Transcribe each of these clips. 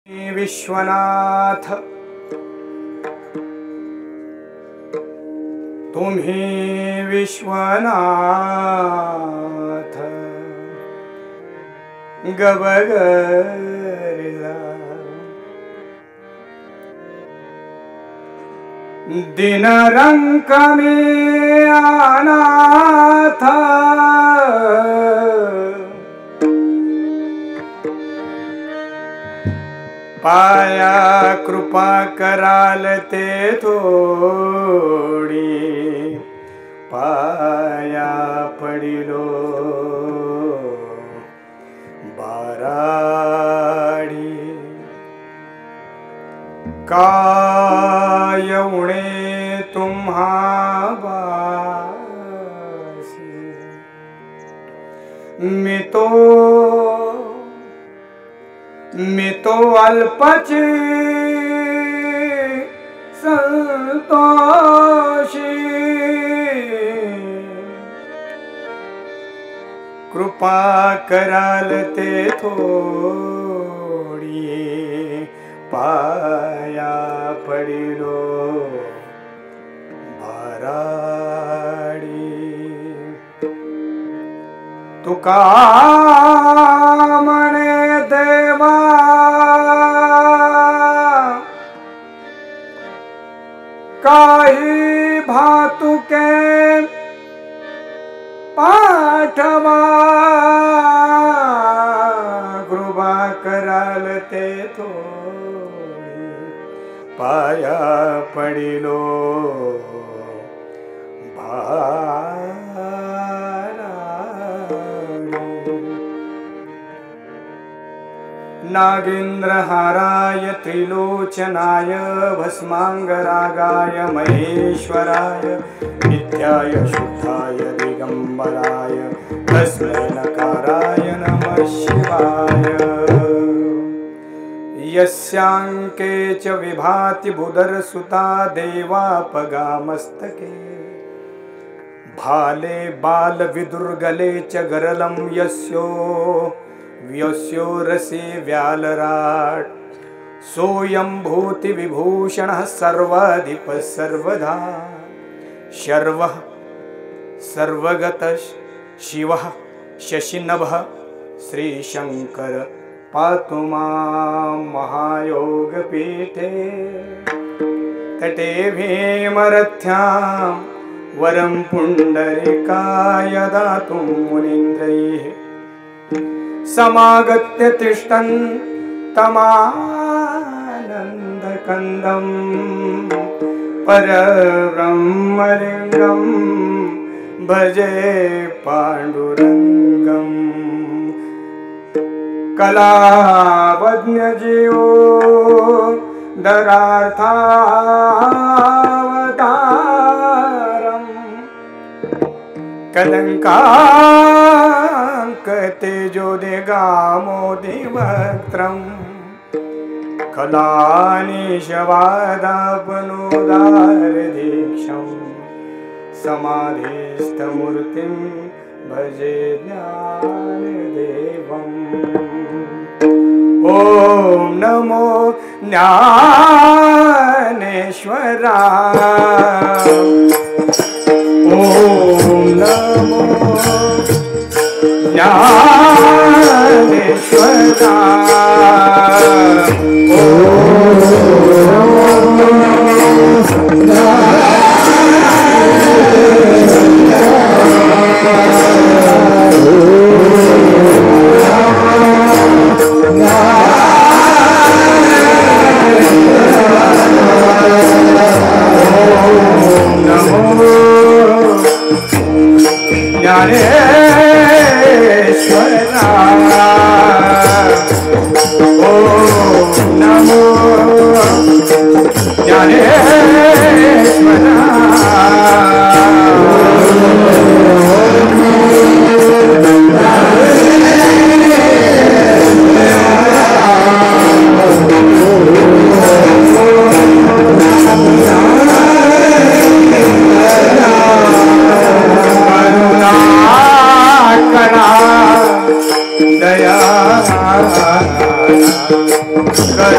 विश्वनाथ तुम्ही विश्वनाथ गबगरला दिन रंग में अनाथ पाया कृपा कराल ते थोडी पाया पडिलो बाराडी काय उणे तुम्हा बासी मी तो अल्पची संतोषी कृपा कराल ते थोडी पाया पडिलो बाराडी तुका म्हणे देवा काही भातुके पाठवा कृपा कराल ते थोडी पाया पडिलो नागेन्द्रहाराय त्रिलोचनाय भस्मांगरागाय महेश्वराय नित्याय शुद्धाय दिगंबराय तस्मै नकाराय नमः शिवाय यस्यांके च विभाति बुधरसुता देवापगामस्तके भाले बाल विदुर्गले च गरलं यस्यो रसे व्यालराट सोयं भूति विभूषण सर्वाधिप सर्वधा शर्वः सर्वगतः शिवः शशिनभः श्रीशंकर पातु मां महायोगपीठे तटे भीमरथ्यां वरं पुण्डरीकाय दातुं मुनीन्द्रैः समागत्य तिष्ठन् तमानन्दकन्दं परब्रह्मलिङ्गं भजे पाण्डुरङ्गम् कलावज्ञजीवो दरार्थावतारम् कलङ्काङ्कतेजो दिगामोदिवक्त्रम् कलानिशवादापनोदारदीक्षम् समाधिस्थमूर्तिं भजे ज्ञानदेवम् ॐ नमो ज्ञानेश्वराय ॐ नमो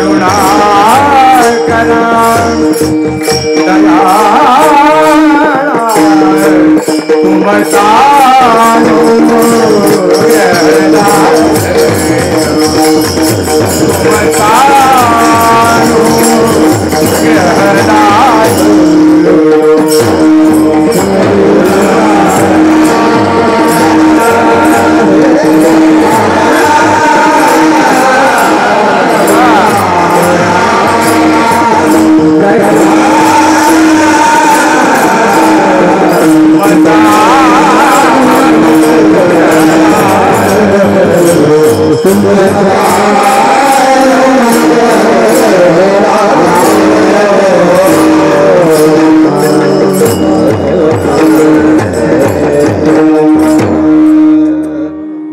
करुणा करा दयाळा तुम सानो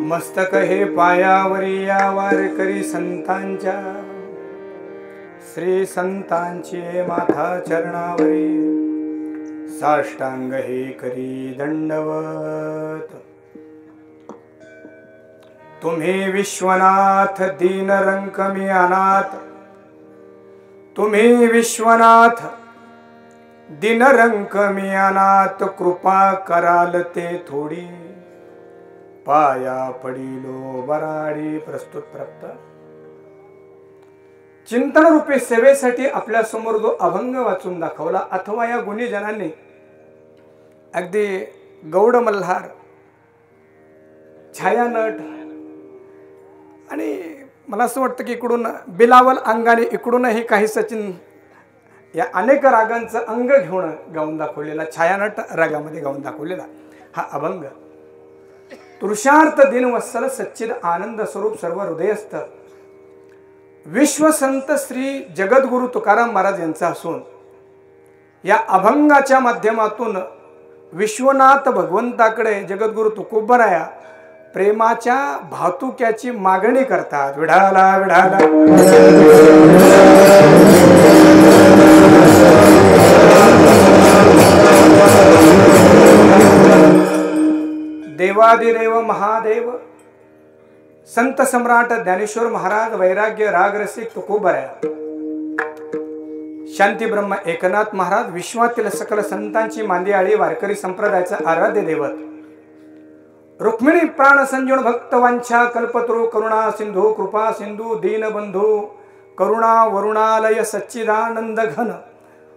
मस्तक हे पायावरी या वारकरी संतांच्या श्री संतांची माथा चरणावरी साष्टांग हे करी दंडवत तुम्ही विश्वनाथ दीन रंक मी अनाथ तुम्ही विश्वनाथ दीन रंक मी अनाथ कृपा कराल ते थोडी पाया पडिलो बराडी प्रस्तुत प्राप्त चिंतन रूपी सेवेसाठी आपल्या समोर जो अभंग वाचून दाखवला अथवा या गुणीजनांनी अगदी गौड मल्हार छायानट आणि मला असं वाटतं की इकडून बिलावल अंगाने इकडूनही काही सचिन या अनेक रागांचं अंग घेऊन गाऊन दाखवलेला छायानट रागामध्ये गाऊन दाखवलेला हा अभंग पुरुषार्थ दिनवत्सल सच्चिद आनंद स्वरूप सर्व हृदयस्थ विश्वसंत श्री जगद्गुरु तुकाराम महाराज यांचा असून या अभंगाच्या माध्यमातून विश्वनाथ भगवंताकडे जगद्गुरु तुकोबराया प्रेमाच्या भातुक्याची मागणी करतात विढाला विढाला देवादिदेव महादेव संत सम्राट ज्ञानेश्वर महाराज वैराग्य राग रसिक तुकोबराया शांती ब्रह्म एकनाथ महाराज विश्वातील सकल संतांची मांदियाळी वारकरी संप्रदायाचा आराध्य दैवत रुक्मिणी प्राण संजीवन भक्त वांछा कल्पतरू करुणा सिंधू कृपा सिंधू दीनबंधू करुणा वरुणालय सच्चिदानंद घन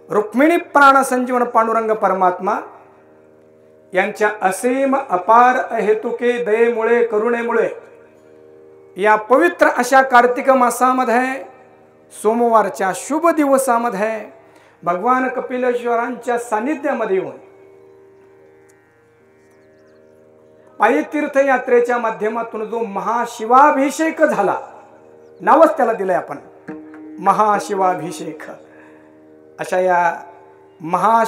रुक्मिणी प्राण संजीवन पांडुरंग परमात्मा यांच्या असीम अपार अहेतुके दयेमुळे करुणेमुळे या पवित्र अशा कार्तिक मासामध्ये सोमवारच्या शुभ दिवसामध्ये भगवान कपिलेश्वरांच्या सानिध्यामध्ये येऊन पायी तीर्थयात्रेच्या माध्यमातून जो महाशिवाभिषेक झाला नावच त्याला दिलंय आपण महाशिवाभिषेक अशा या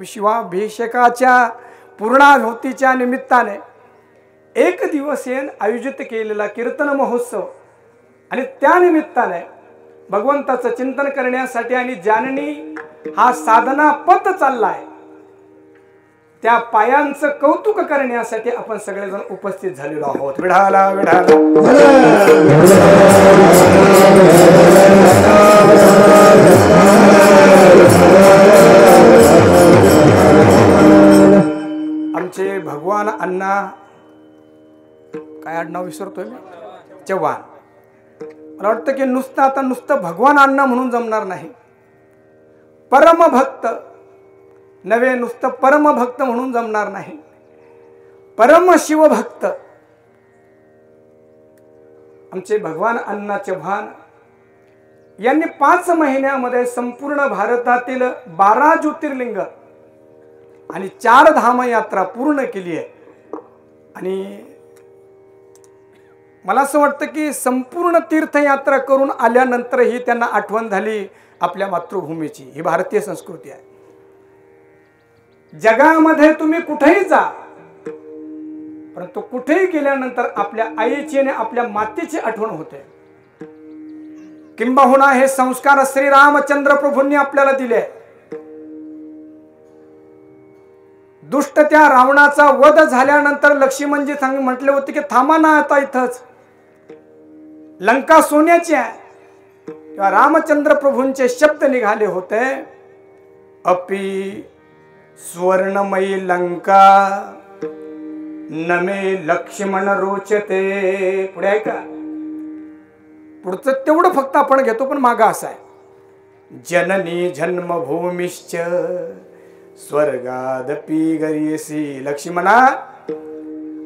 शिवाभिषेकाच्या पूर्णाहुतीच्या निमित्ताने एक दिवसीय आयोजित केलेला कीर्तन महोत्सव आणि त्या निमित्ताने भगवंताचं चिंतन करण्यासाठी आणि जाननी हा साधना पथ चाललाय त्या पायांचं कौतुक करण्यासाठी आपण सगळेजण उपस्थित झालेलो आहोत विढाला विढाला आमचे भगवान अण्णा काय आडनाव विसरतोय मी चव्हाण मला वाटतं की नुसतं भगवान अण्णा म्हणून जमणार नाही परमभक्त नवे नुसतं परमभक्त म्हणून जमणार नाही परम शिवभक्त आमचे भगवान अण्णा चव्हाण यांनी 5 महिन्यामध्ये संपूर्ण भारतातील 12 ज्योतिर्लिंग आणि 4 धाम यात्रा पूर्ण केली आहे आणि मला असं वाटतं की संपूर्ण तीर्थयात्रा करून आल्यानंतरही त्यांना आठवण झाली आपल्या मातृभूमीची ही भारतीय संस्कृती आहे जगामध्ये तुम्ही कुठेही जा परंतु कुठेही गेल्यानंतर आपल्या आईची आणि आपल्या मातेची आठवण होते किंबहुना हे संस्कार श्री रामचंद्र प्रभूंनी आपल्याला दिले दुष्ट त्या रावणाचा वध झाल्यानंतर लक्ष्मणजी म्हटले होते की थांबा ना आता इथंच लंका सोन्याची आहे तेव्हा रामचंद्र प्रभूंचे शब्द निघाले होते, अपि स्वर्णमयी लंका नमे लक्ष्मण रोचते. पुढे आहे का? पुढचं तेवढं फक्त आपण घेतो, पण मागा असा आहे, जननी जन्मभूमिश्च स्वर्गादपि गरीयसी. लक्ष्मणा,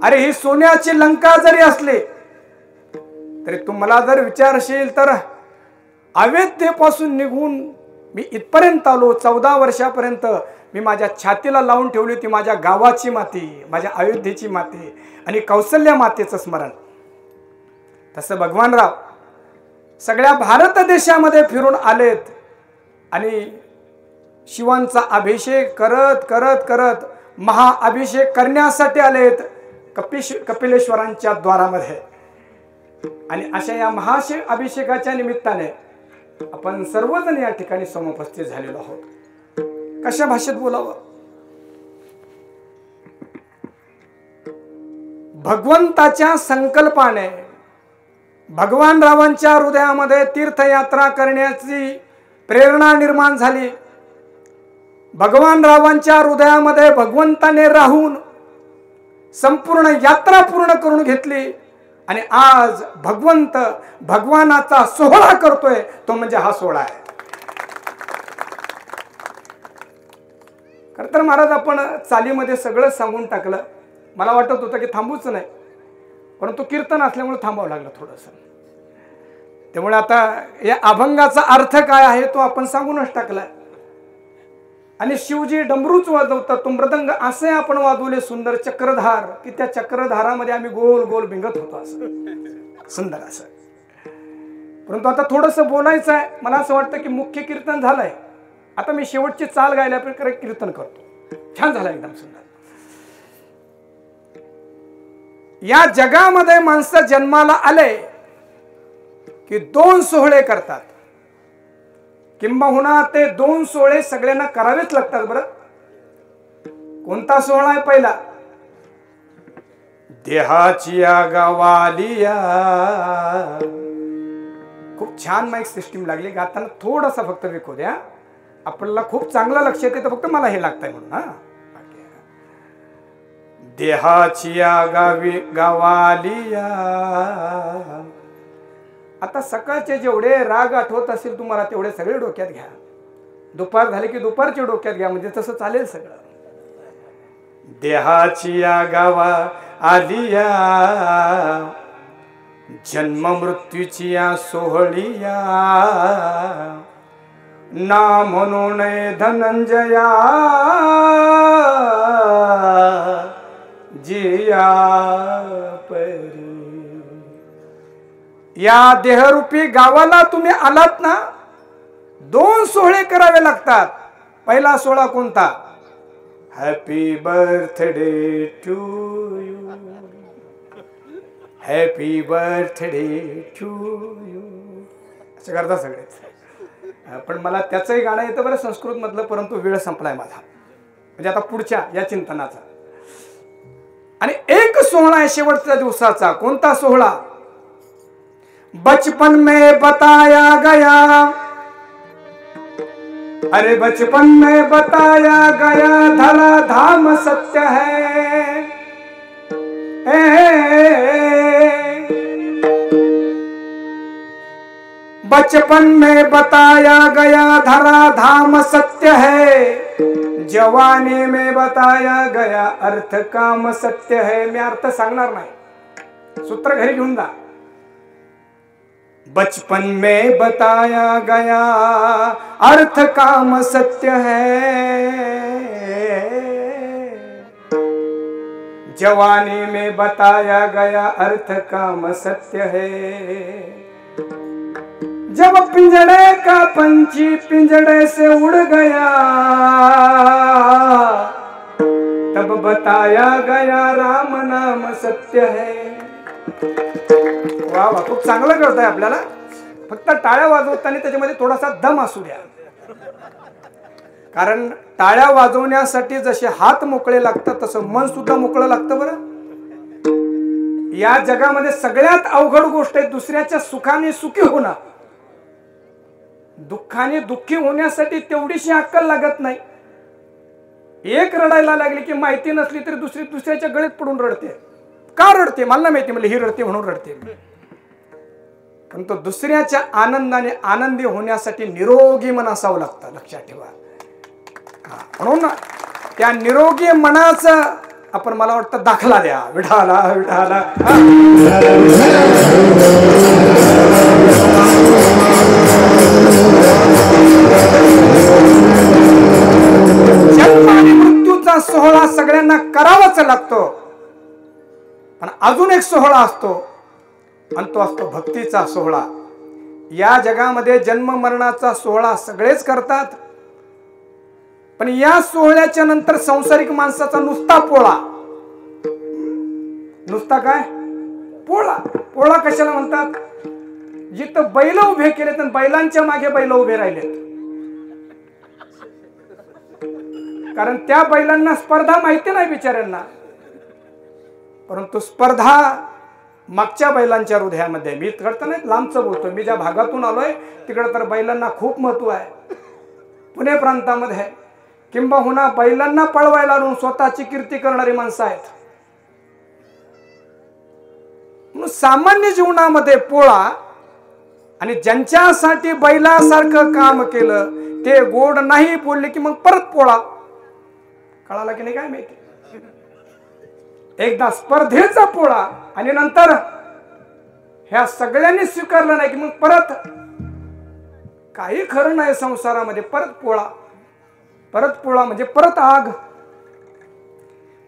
अरे ही सोन्याची लंका जरी असली तरी तुम्हाला जर विचारशील तर अयोध्येपासून निघून मी इथपर्यंत आलो. 14 वर्षापर्यंत मी माझ्या छातीला लावून ठेवली होती माझ्या गावाची माती, माझ्या अयोध्येची माती आणि कौशल्या मातेचं स्मरण. तसं भगवानराव सगळ्या भारत देशामध्ये फिरून आलेत आणि शिवांचा अभिषेक करत करत करत महाअभिषेक करण्यासाठी आलेत कपिलेश्वरांच्या द्वारामध्ये. आणि अशा या अभिषेकाच्या निमित्ताने आपण सर्वजण या ठिकाणी समुपस्थित झालेलो आहोत. कशा भाषेत बोलावं? भगवंताच्या संकल्पाने भगवान रावांच्या हृदयामध्ये तीर्थयात्रा करण्याची प्रेरणा निर्माण झाली. भगवान रावांच्या हृदयामध्ये भगवंताने राहून संपूर्ण यात्रा पूर्ण करून घेतली आणि आज भगवानाचा सोहळा करतोय, तो म्हणजे हा सोहळा आहे. खरं तर महाराज आपण चालीमध्ये सगळं सांगून टाकलं. मला वाटत होतं की थांबूच नाही, परंतु कीर्तन असल्यामुळे थांबावं लागलं थोडंसं. त्यामुळे आता या अभंगाचा अर्थ काय आहे तो आपण सांगूनच टाकला. आणि शिवजी डमरूच वाजवतात, तो मृदंग असे आपण वाजवले सुंदर चक्रधार, की त्या चक्रधारामध्ये आम्ही गोल गोल भिंगत होतो असं सुंदर असं. परंतु आता थोडंसं बोलायचं आहे. मला असं वाटतं की मुख्य कीर्तन झालंय, आता मी शेवटची चाल गायल्या प्रकारे कीर्तन करतो. छान झालं, एकदम सुंदर. या जगामध्ये माणसं जन्माला आले की 2 सोहळे करतात, किंबहुना ते 2 सोहळे सगळ्यांना करावेच लागतात. बरं, कोणता सोहळा आहे? पहिला, देहाची गावालिया. खूप छान माईक सिस्टीम लागली, गाताना थोडासा फक्त विकू द्या. आपल्याला खूप चांगलं लक्ष येते, तर फक्त मला हे लागतंय म्हणून. हा, देहाची गावालिया. आता सकाळचे जेवढे राग आठवत असेल तुम्हाला तेवढे सगळे डोक्यात घ्या. दुपार झाले की दुपारचे डोक्यात घ्या, म्हणजे तसं चालेल सगळं. देहाची गावा आलिया, जन्म मृत्यूची या सोहळिया, ना म्हणून धनंजया जिया परी. या देहरूपी गावाला तुम्ही आलात ना, 2 सोहळे करावे लागतात. पहिला सोहळा कोणता? Happy birthday to you, happy birthday to you असं करता सगळेच. पण मला त्याचंही गाणं येतं बरं संस्कृत मधलं, परंतु वेळ संपलाय माझा, म्हणजे आता पुढच्या या चिंतनाचा. आणि एक सोहळा आहे शेवटच्या दिवसाचा. कोणता सोहळा? बचपन में बताया गया, अरे बचपन में बताया गया धरा धाम सत्य है. बचपन में बताया गया धरा धाम सत्य है, जवानी में बताया गया अर्थ काम सत्य है. मी अर्थ सांगणार नाही, सूत्र घरी घेऊन जा. बचपन में बताया गया अर्थ काम सत्य है, जवानी में बताया गया अर्थ काम सत्य है. जब पिंजड़े का पंछी पिंजड़े से उड़ गया, तब बताया गया राम नाम सत्य है. वा वा, खूप चांगलं करताय. आपल्याला फक्त टाळ्या वाजवताना त्याच्यामध्ये थोडासा दम असू द्या, कारण टाळ्या वाजवण्यासाठी जसे हात मोकळे लागतात तसं मन सुद्धा मोकळं लागतं. बरं, या जगामध्ये सगळ्यात अवघड गोष्ट आहे दुसऱ्याच्या सुखाने सुखी होणं. दुःखाने दुःखी होण्यासाठी तेवढीशी अक्कल लागत नाही. एक रडायला लागली की माहिती नसली तरी दुसरी दुसऱ्याच्या गळीत पडून रडते. का रडते मला नाही माहिती, मला ही रडते म्हणून रडते. पण तो दुसऱ्याच्या आनंदाने आनंदी होण्यासाठी निरोगी मन असावं लागतं, लक्षात ठेवा. म्हणून त्या निरोगी मनाचा आपण मला वाटतं दाखला द्या. विठाला विठाला जन्म आणि मृत्यूचा सोहळा सगळ्यांना करावाच लागतो. पण अजून एक सोहळा असतो आणि तो असतो भक्तीचा सोहळा. या जगामध्ये जन्म मरणाचा सोहळा सगळेच करतात, पण या सोहळ्याच्या नंतर संसारिक माणसाचा नुसता पोळा. नुसता काय पोळा? पोळा कशाला म्हणतात? जिथं बैल उभे केले तर बैलांच्या मागे बैल उभे राहिलेत, कारण त्या बैलांना स्पर्धा माहिती नाही बिचाऱ्यांना. परंतु स्पर्धा मागच्या बैलांच्या हृदयामध्ये. मी तिकडं नाही लांबचं बोलतोय, मी ज्या भागातून आलोय तिकडं तर बैलांना खूप महत्व आहे. पुणे प्रांतामध्ये किंबहुना बैलांना पळवायला आणून स्वतःची कीर्ती करणारी माणसं आहेत. म्हणून सामान्य जीवनामध्ये पोळा, आणि ज्यांच्यासाठी बैलासारखं काम केलं ते गोड नाही बोलले की मग परत पोळा. कळाला की नाही काय माहिती? एकदा स्पर्धेचा पोळा आणि नंतर ह्या सगळ्यांनी स्वीकारलं नाही की मग परत काही खरं नाही संसारामध्ये. परत पोळा, परत पोळा म्हणजे परत आग.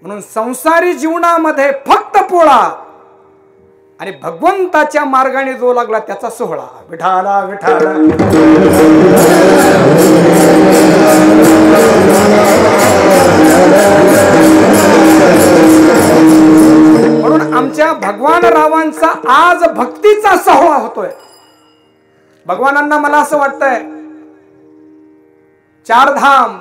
म्हणून संसारी जीवनामध्ये फक्त पोळा आणि भगवंताच्या मार्गाने जो लागला त्याचा सोहळा. विठाला विठाला म्हणून आमच्या भगवान रावांचा आज भक्तीचा सोहळा होतोय. भगवानांना मला असं वाटतंय 4 धाम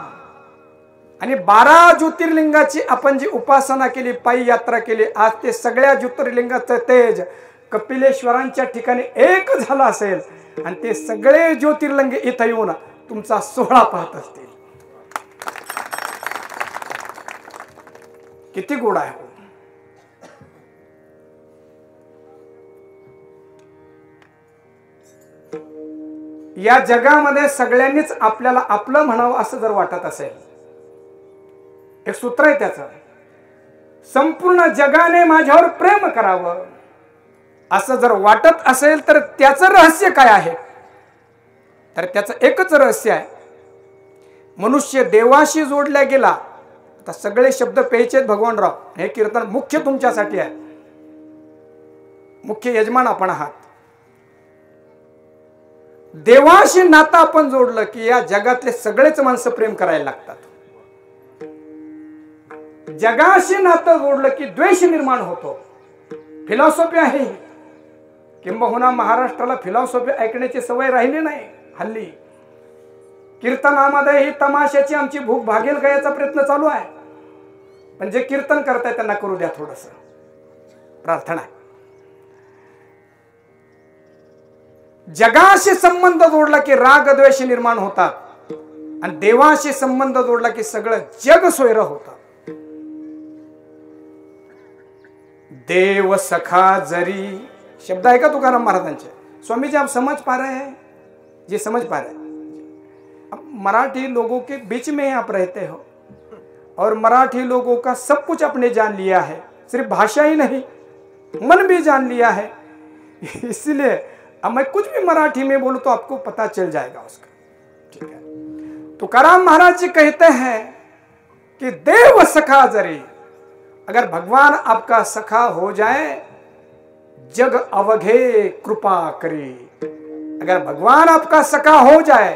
आणि 12 ज्योतिर्लिंगाची आपण जी उपासना केली, पायी यात्रा केली, आज ते सगळ्या ज्योतिर्लिंगाचं तेज कपिलेश्वरांच्या ठिकाणी एक झालं असेल आणि ते सगळे ज्योतिर्लिंग इथं येऊन तुमचा सोहळा पाहत असतील. किती गोड आहे. या जगामध्ये सगळ्यांनीच आपल्याला आपलं म्हणावं असं जर वाटत असेल, एक सूत्र आहे त्याचं, संपूर्ण जगाने माझ्यावर प्रेम करावं असं जर वाटत असेल तर त्याचं रहस्य काय आहे? तर त्याचं एकच रहस्य आहे, मनुष्य देवाशी जोडला गेला. आता सगळे शब्द प्यायचे भगवानराव, हे कीर्तन मुख्य तुमच्यासाठी आहे, मुख्य यजमान आपण आहात. देवाशी नातं आपण जोडलं की या जगातले सगळेच माणसं प्रेम करायला लागतात. जगाशी नातं जोडलं की द्वेष निर्माण होतो. फिलॉसॉफी आहे, किंबहुना महाराष्ट्राला फिलॉसॉफी ऐकण्याची सवय राहिली नाही हल्ली. कीर्तनामध्ये ही तमाशाची आमची भूक भागेल का याचा प्रयत्न चालू आहे. पण जे कीर्तन करताय त्यांना करू द्या, थोडस प्रार्थना आहे. जगाशी संबंध जोडला की राग द्वेष निर्माण होतात आणि देवाशी संबंध जोडला की सगळं जग सोयरं होतं. देव सखा जरी शब्द आहे का तुकाराम महाराजांचे? स्वामी जी आप समझ पा रहे हैं? जी समझ पा रहे हैं. मराठी लोगों के बीच में आप रहते हो और मराठी लोगों का सब कुछ आपने जान लिया है, सिर्फ भाषा ही नहीं मन भी जान लिया है. इसलिए अब मैं कुछ भी मराठी में बोलूं तो आपको पता चल जाएगा उसका. ठीक है. तुकाराम महाराज जी कहते हैं कि देव सखा जरी, अगर भगवान आपका सखा हो जाए जग अवघे कृपा करी. अगर भगवान आपका सखा हो जाए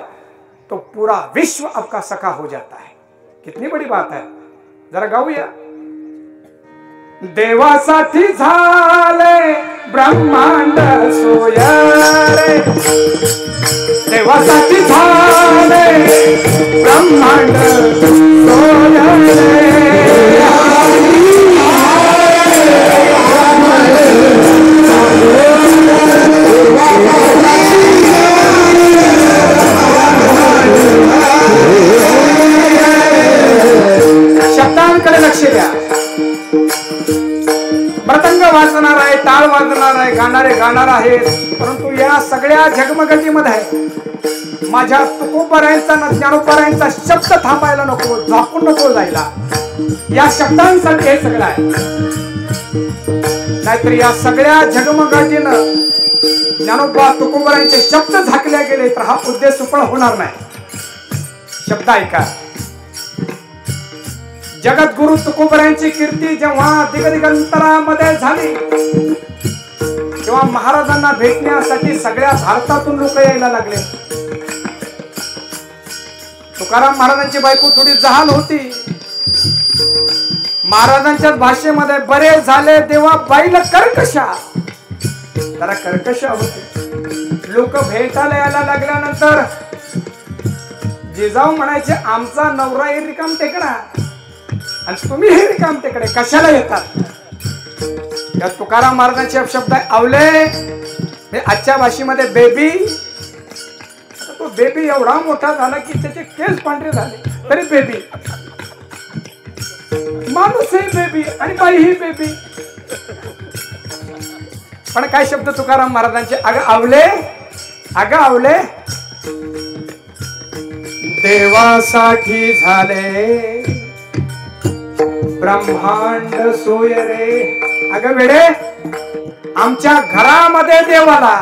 तो पूरा विश्व आपका सखा हो जाता है. कितनी बड़ी बात है, जरा गाऊया. देवासाठी झाले ब्रह्मांड सोयरे, देवासाठी झाले ब्रह्मांड सोयरे. म्हणणारे गाणार आहेत, परंतु या सगळ्या झगमगतीमध्ये माझ्या तुकोबरायांचा ना ज्ञानोबरायांचा शब्द थांबायला नको, झाकून नको जायला. या शब्दांसाठी हे सगळं आहे. नाहीतर या सगळ्या झगमगाटीनं ज्ञानोबा तुकोबरायांचे शब्द झाकले गेले तर हा उद्देश सफळ होणार नाही. शब्द ऐका. जगद्गुरु तुकोबरायांची कीर्ती जेव्हा दिगदिगंतरामध्ये झाली तेव्हा महाराजांना भेटण्यासाठी सगळ्या भारतातून लोक यायला लागले. तुकाराम महाराजांची बायको थोडी जहाल होती. महाराजांच्या भाषेमध्ये बरे झाले देवा बाईला कर्कशा, जरा कर्कशा होते. लोक भेटायला यायला लागल्यानंतर जिजाऊ म्हणायचे आमचा नवरा हे रिकाम टेकडा आणि तुम्ही हे रिकाम टेकडे कशाला येतात. या तुकाराम महाराजांचे शब्द आवले आजच्या भाषेमध्ये बेबी. तो बेबी एवढा मोठा झाला की त्याचे केस पांढरे झाले तरी बेबी. माणूस ही बेबी आणि बाई ही बेबी. पण काय शब्द तुकाराम महाराजांचे. अगं आवले, अगं आवले देवासाठी झाले ब्रह्मांड सोय रे. अगं वेडे आमच्या घरामध्ये देवाला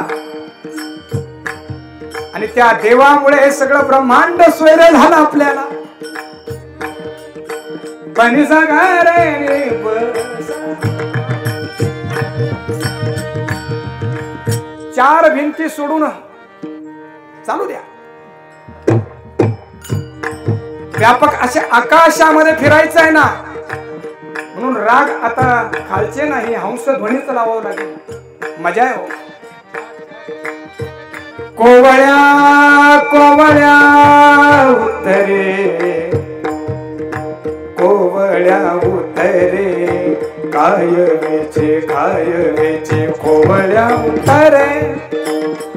आणि त्या देवामुळे हे सगळं ब्रह्मांड सोयरे झालं आपल्याला. बनीचा घर चार भिंती सोडून चालू द्या. व्यापक असे आकाशामध्ये फिरायचं आहे ना, म्हणून राग आता खालचे नाही हंस ध्वनीच लावावं लागेल. मजा आहे हो. कोवळ्या कोवळ्या उतरे, कोवळ्या उतरे काय वेचे कोवळ्या उतरे,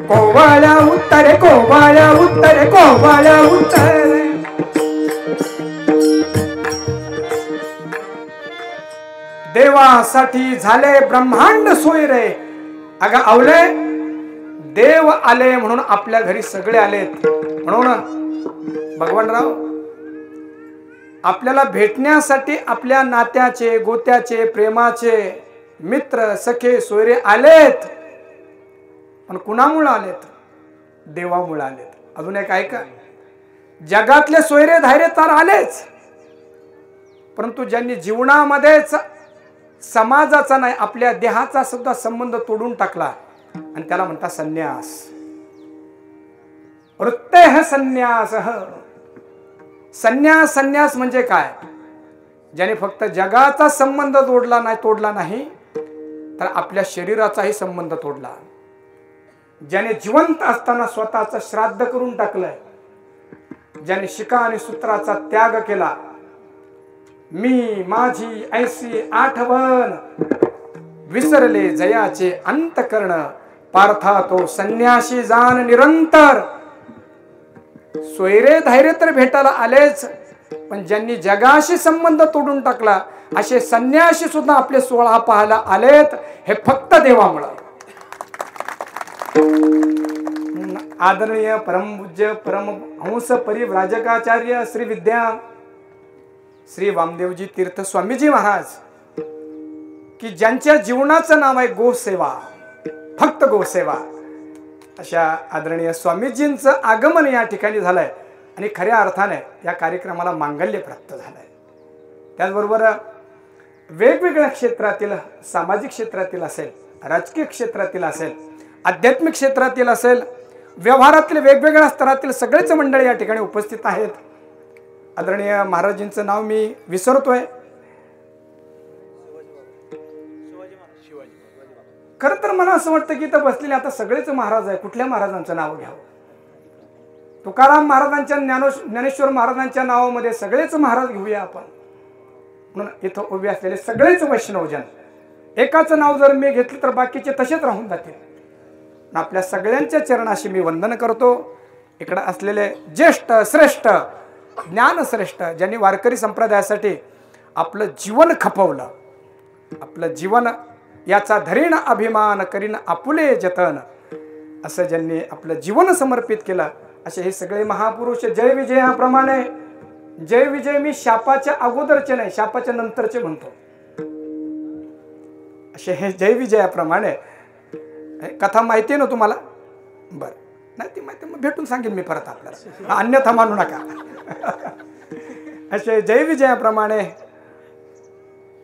कोवळ्या उतरे, कोवळ्या उतरे, कोवळ्या उतरे. देवासाठी झाले ब्रह्मांड सोय रे. अगं आवले देव आले म्हणून आपल्या घरी सगळे आलेत. म्हणून भगवानराव आपल्याला भेटण्यासाठी आपल्या नात्याचे गोत्याचे प्रेमाचे मित्र सखे सोयरे आलेत. पण कुणामुळे आलेत? देवामुळे आलेत. अजून एक ऐका. जगातले सोयरे धायरेदार आलेच, परंतु ज्यांनी जीवनामध्येच समाजाचा नाही आपल्या देहाचा सुद्धा संबंध तोडून टाकला आणि त्याला म्हणतात संन्यास. वृत्तेह संन्यास. संन्यास, संन्यास म्हणजे काय? ज्याने फक्त जगाचा संबंध तोडला नाही तर आपल्या शरीराचाही संबंध तोडला. ज्याने जिवंत असताना स्वतःचं श्राद्ध करून टाकलंय, ज्याने शिका आणि सूत्राचा त्याग केला. मी माझी ऐसी आठवण विसरले जयाचे अंतकर्ण, पार्था तो संन्याशी जाण निरंतर. सोयरे धैर्य तर भेटायला आलेच, पण ज्यांनी जगाशी संबंध तोडून टाकला असे संन्याशी सुद्धा आपले सोहळा पाहायला आलेत. हे फक्त देवामुळे. आदरणीय परमपूज्य परमहंस परिव्राजकाचार्य श्री विद्या श्री वामदेवजी तीर्थ स्वामीजी महाराज, की ज्यांच्या जीवनाचं नाव आहे गोसेवा, फक्त गोसेवा, अशा आदरणीय स्वामीजींचं आगमन या ठिकाणी झालंय आणि खऱ्या अर्थाने या कार्यक्रमाला मांगल्य प्राप्त झालंय. त्याचबरोबर वेगवेगळ्या क्षेत्रातील, सामाजिक क्षेत्रातील असेल, राजकीय क्षेत्रातील असेल, आध्यात्मिक क्षेत्रातील असेल, व्यवहारातील वेगवेगळ्या स्तरातील सगळेच मंडळी या ठिकाणी उपस्थित आहेत. आदरणीय महाराजांचं नाव मी विसरतोय. खरं तर मला असं वाटतं की इथं बसलेले आता सगळेच महाराज आहे, कुठल्या महाराजांचं नाव घ्यावं? तुकाराम महाराजांच्या, ज्ञानेश्वर महाराजांच्या नावामध्ये सगळेच महाराज घेऊया आपण. म्हणून इथं उभे असलेले सगळेच वैष्णवजन, एकाचं नाव जर मी घेतलं तर बाकीचे तसेच राहून जातील. आपल्या सगळ्यांच्या चरणाशी मी वंदन करतो. इकडे असलेले ज्येष्ठ श्रेष्ठ ज्ञानश्रेष्ठ, ज्यांनी वारकरी संप्रदायासाठी आपलं जीवन खपवलं, आपलं जीवन याचा धरीण अभिमान करीन आपुले जतन. असं ज्यांनी आपलं जीवन समर्पित केलं असे हे सगळे महापुरुष. जय विजयाप्रमाणे जय विजय मी शापाच्या अगोदरचे नाही, शापाच्या नंतरचे म्हणतो. असे हे जय विजयाप्रमाणे. कथा माहिती आहे ना तुम्हाला? बरं, नाही ती माहिती मग भेटून सांगेन मी परत आपल्याला, अन्यथा मानू नका. असे जय विजयाप्रमाणे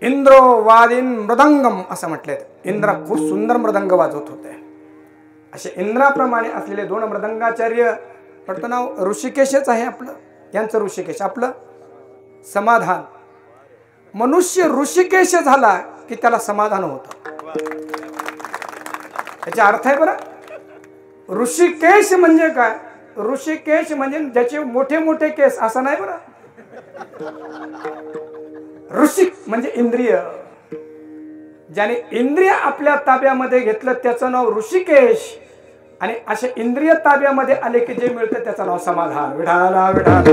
इंद्रो वादिन मृदंगम असं म्हटले. इंद्र खूप सुंदर मृदंग वाजवत होते. असे इंद्राप्रमाणे असलेले दोन मृदंगाचार्य. पडतं नाव ऋषिकेशच आहे आपलं, यांचं ऋषिकेश, आपलं समाधान. मनुष्य ऋषिकेश झाला की त्याला समाधान होतं. याचा अर्थ आहे बरं. ऋषिकेश म्हणजे काय? ऋषिकेश म्हणजे ज्याचे मोठे मोठे केस असं नाही बरं. ऋषिक म्हणजे इंद्रिय. ज्याने इंद्रिय आपल्या ताब्यामध्ये घेतलं त्याचं नाव ऋषिकेश. आणि असे इंद्रिय ताब्यामध्ये आले की जे मिळतं त्याचं नाव समाधान. विठाला विठाला.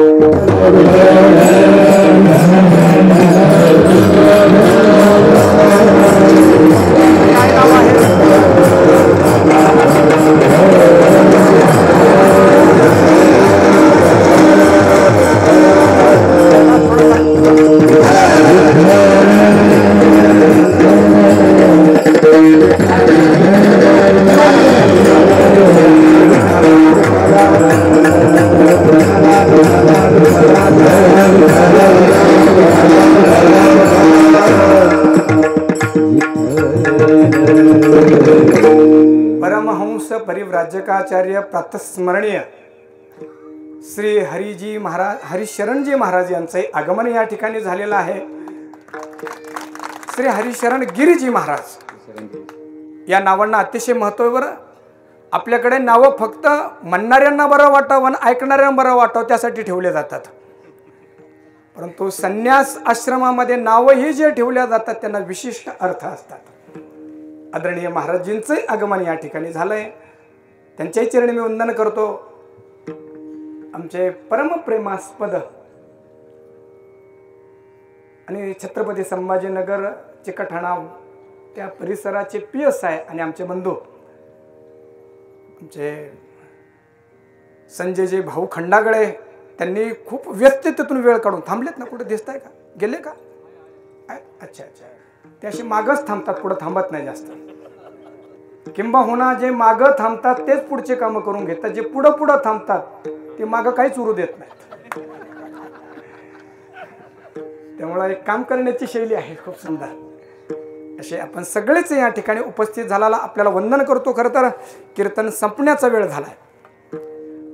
काय नाव आहे? परमहंस परिव्राजकाचार्य प्रातस्मरणीय श्री हरिजी महाराज, हरिशरणजी महाराज यांचे आगमन या ठिकाणी झालेलं आहे. श्री हरिशरण गिरीजी महाराज या नावांना अतिशय महत्त्व आहे बरं. आपल्याकडे नावं फक्त म्हणणाऱ्यांना बरं वाटावं आणि ऐकणाऱ्यांना बरं वाटावं त्यासाठी ठेवले जातात. परंतु संन्यास आश्रमामध्ये नावही जे ठेवल्या जातात त्यांना विशिष्ट अर्थ असतात. आदरणीय महाराजींचे आगमन या ठिकाणी झालंय. त्यांच्याही चरणी मी वंदन करतो. आमचे परमप्रेमास्पद आणि छत्रपती संभाजीनगर चिकलठाणा त्या परिसराचे PSI आणि आमचे बंधू आमचे संजयजी भाऊ खंडागळे, त्यांनी खूप व्यस्ततेतून वेळ काढून थांबलेत ना. कुठे दिसताय का? गेले का? अच्छा अच्छा. ते असे मागच थांबतात, पुढे थांबत नाही जास्त. किंबहुना जे मागं थांबतात तेच पुढचे कामं करून घेतात. जे पुढं पुढं थांबतात ते मागं काहीच उरू देत नाहीत. त्यामुळे एक काम करण्याची शैली आहे खूप सुंदर. असे आपण सगळेच या ठिकाणी उपस्थित झालेला आपल्याला वंदन करतो. खरं तर कीर्तन संपण्याचा वेळ झालाय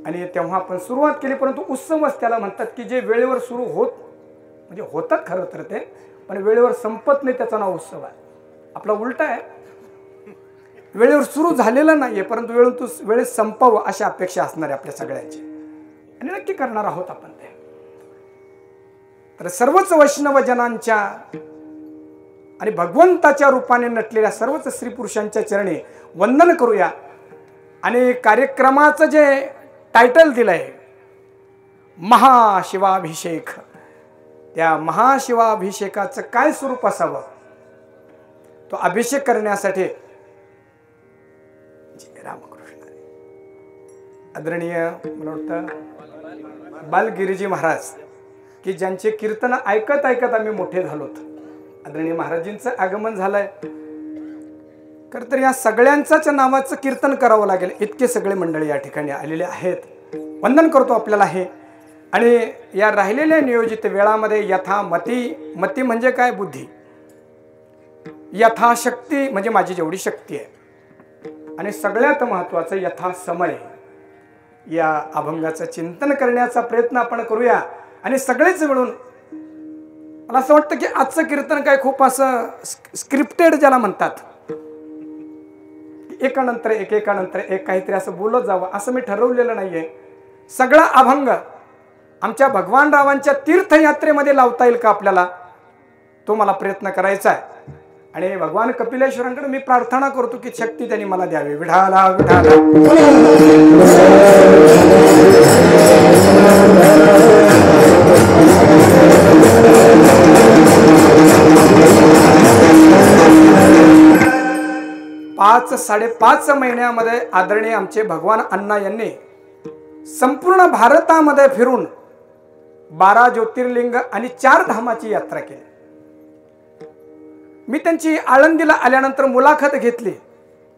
आणि तेव्हा आपण सुरुवात केली, परंतु उत्सवच त्याला म्हणतात की जे वेळेवर सुरू म्हणजे होतात खरं तर ते, पण वेळेवर संपत नाही त्याचं नाव उत्सव आहे. आपला उलटा आहे, वेळेवर सुरू झालेला नाहीये परंतु वेळेत संपावं अशी अपेक्षा असणार आहे आपल्या सगळ्यांची आणि नक्की करणार आहोत आपण ते. तर सर्वच वैष्णवजनांच्या आणि भगवंताच्या रूपाने नटलेल्या सर्वच स्त्री पुरुषांच्या चरणी वंदन करूया. आणि कार्यक्रमाचं जे टायटल दिलंय महाशिवाभिषेक, त्या महाशिवाभिषेकाचं काय स्वरूप असावं, तो अभिषेक करण्यासाठी रामकृष्ण आदरणीय मला वाटतं बालगिरीजी महाराज की ज्यांचे कीर्तन ऐकत ऐकत आम्ही मोठे झालोत. आदरणीय महाराजींचं आगमन झालंय. खरं तर या सगळ्यांच्याच नावाचं कीर्तन करावं लागेल. इतके सगळे मंडळी या ठिकाणी आलेले आहेत. वंदन करतो आपल्याला हे. आणि या राहिलेल्या नियोजित वेळामध्ये यथामती, मती म्हणजे काय? बुद्धी. यथाशक्ती म्हणजे माझी जेवढी शक्ती आहे. आणि सगळ्यात महत्त्वाचं यथासमय या अभंगाचं चिंतन करण्याचा प्रयत्न आपण करूया. आणि सगळेच मिळून मला असं वाटतं की आजचं कीर्तन काय खूप असं स्क्रिप्टेड ज्याला म्हणतात, एकानंतर एक एकानंतर एक काहीतरी असं बोलत जावं असं मी ठरवलेलं नाहीये. सगळा अभंग आमच्या भगवान रावांच्या तीर्थयात्रेमध्ये लावता येईल का आपल्याला, तो मला प्रयत्न करायचा आहे. आणि भगवान कपिलेश्वरांकडे मी प्रार्थना करतो की शक्ती त्यांनी मला द्यावी. विठाला विठाला. 5-5.5 महिन्यामध्ये आदरणीय आमचे भगवान अण्णा यांनी संपूर्ण भारतामध्ये फिरून 12 ज्योतिर्लिंग आणि 4 धामाची यात्रा केली. मी त्यांची आळंदीला आल्यानंतर मुलाखत घेतली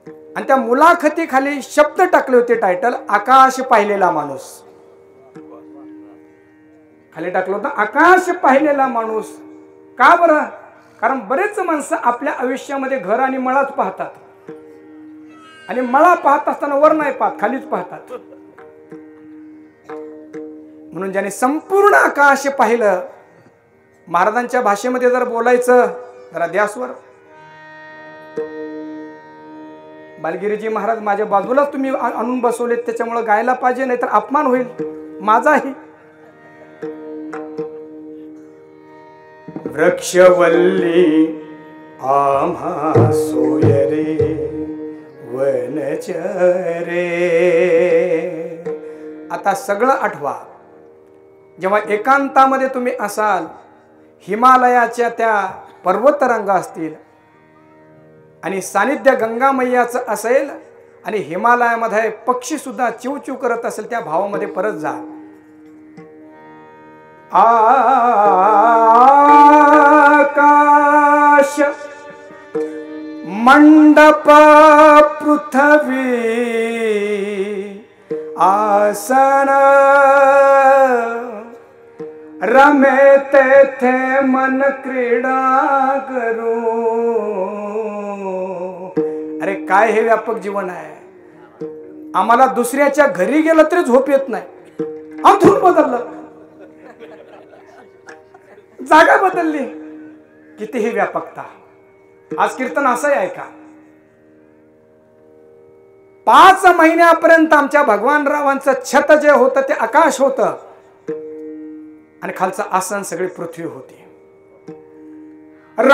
आणि त्या मुलाखतीखाली शब्द टाकले होते, टायटल आकाश पाहिलेला माणूस. खाली टाकलं होतं आकाश पाहिलेला माणूस. का बरं? कारण बरेच माणसं आपल्या आयुष्यामध्ये घर आणि मळाच पाहतात आणि मळा पाहत असताना वर नाही पाहत, खालीच पाहतात. म्हणून ज्याने संपूर्ण आकाश पाहिलं, महाराजांच्या भाषेमध्ये जर बोलायचं जरा द्यास्वर. बालगिरीजी महाराज माझ्या बाजूलाच तुम्ही आणून बसवलेत, त्याच्यामुळे गायला पाहिजे, नाहीतर अपमान होईल माझाही. वृक्षवल्ली आम्हा सोयरे वनचरे. आता सगळं आठवा. जेव्हा एकांतामध्ये तुम्ही असाल, हिमालयाच्या त्या पर्वतरांगा असतील आणि सानिध्य गंगा मैयाचं असेल आणि हिमालयामध्ये पक्षी सुद्धा चिवचिव करत असेल, त्या भावामध्ये परत जा. आकाश मंडप पृथ्वी आसन रमे तेथे मन क्रीडा करू. अरे काय हे व्यापक जीवन आहे. आम्हाला दुसऱ्याच्या घरी गेलं तरी झोप येत नाही. अंथरूण बदललं, जागा बदलली, कितीही व्यापकता. आज कीर्तन असं आहे का? 5 महिन्यापर्यंत आमच्या भगवानरावांचं छत जे होतं ते आकाश होतं आणि खालचं आसन सगळी पृथ्वी होती.